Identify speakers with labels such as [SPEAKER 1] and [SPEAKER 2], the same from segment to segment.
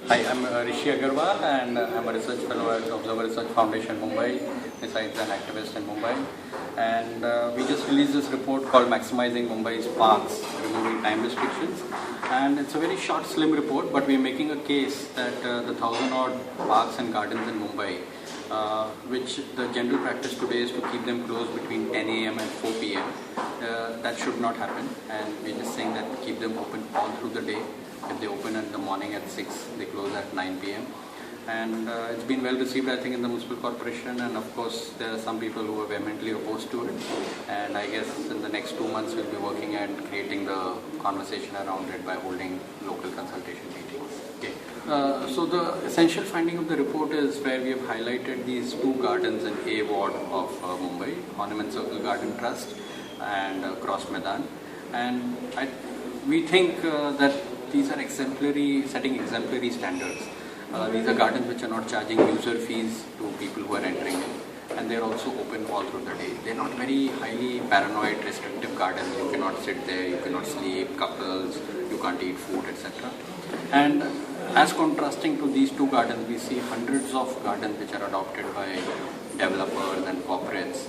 [SPEAKER 1] Hi, I'm Rishi Aggarwal and I'm a research fellow at Observer Research Foundation Mumbai, besides an activist in Mumbai. And we just released this report called Maximizing Mumbai's Parks, Removing Time Restrictions. And it's a very short, slim report, but we're making a case that the 1,000-odd parks and gardens in Mumbai, which the general practice today is to keep them closed between 10 a.m. and 4 p.m. That should not happen, and we're just saying that keep them open all through the day. If they open in the morning at 6, they close at 9 p.m. And it's been well received, I think, in the municipal corporation, and of course there are some people who are vehemently opposed to it. And I guess in the next 2 months we'll be working at creating the conversation around it by holding local consultation meetings. Okay. So the essential finding of the report is where we have highlighted these two gardens in A ward of Mumbai, Ornament Circle Garden Trust and Cross Maidan. And we think that these are setting exemplary standards. These are gardens which are not charging user fees to people who are entering in, and they're also open all through the day. They're not very highly paranoid, restrictive gardens. You cannot sit there, you cannot sleep, couples, you can't eat food, etc. And as contrasting to these two gardens, we see hundreds of gardens which are adopted by developers and corporates,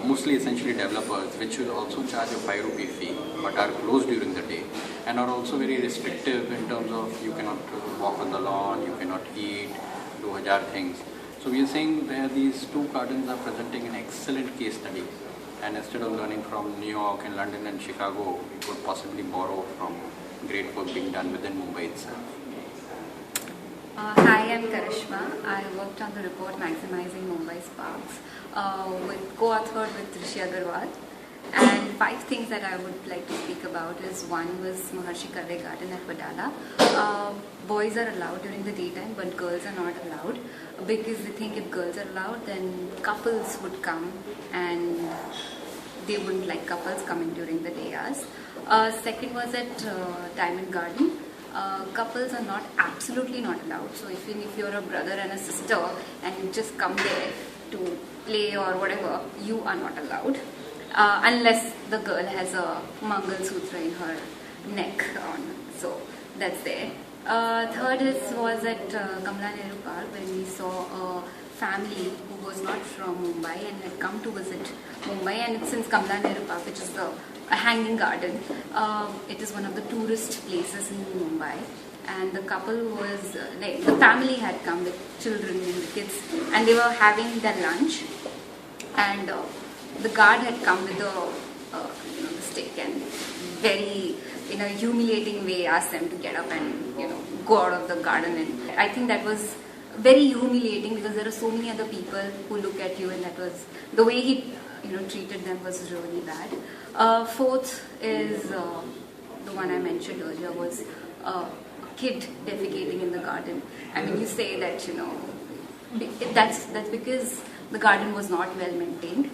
[SPEAKER 1] mostly essentially developers, which will also charge a 5 rupee fee but are closed during the day and are also very restrictive in terms of you cannot walk on the lawn, you cannot eat, do hajar things. So we are saying where these two gardens are presenting an excellent case study, and instead of learning from New York and London and Chicago, we could possibly borrow from great work being done within Mumbai itself.
[SPEAKER 2] Hi, I'm Karishma. I worked on the report Maximizing Mumbai's Parks, co-authored with Rishi Aggarwal. And 5 things that I would like to speak about is one was Maharshi Karve Garden at Wadala. Boys are allowed during the daytime, but girls are not allowed because they think if girls are allowed, then couples would come and they wouldn't like couples coming during the day hours. Second was at Diamond Garden. Couples are absolutely not allowed. So even if you're a brother and a sister and you just come there to play or whatever, you are not allowed. Unless the girl has a Mangal Sutra in her neck on. So that's there. Third was at Kamala Nehru Park, when we saw a family who was not from Mumbai and had come to visit Mumbai, and since Kamala Nehru Park, which is a hanging garden, it is one of the tourist places in Mumbai. And the couple was, the family had come with children and the kids, and they were having their lunch, and the guard had come with the stick and very in a humiliating way asked them to get up and go out of the garden. And I think that was very humiliating because there are so many other people who look at you, and that was the way he treated them was really bad. Fourth is the one I mentioned earlier, was a kid defecating in the garden. I mean, you say that that's because the garden was not well maintained.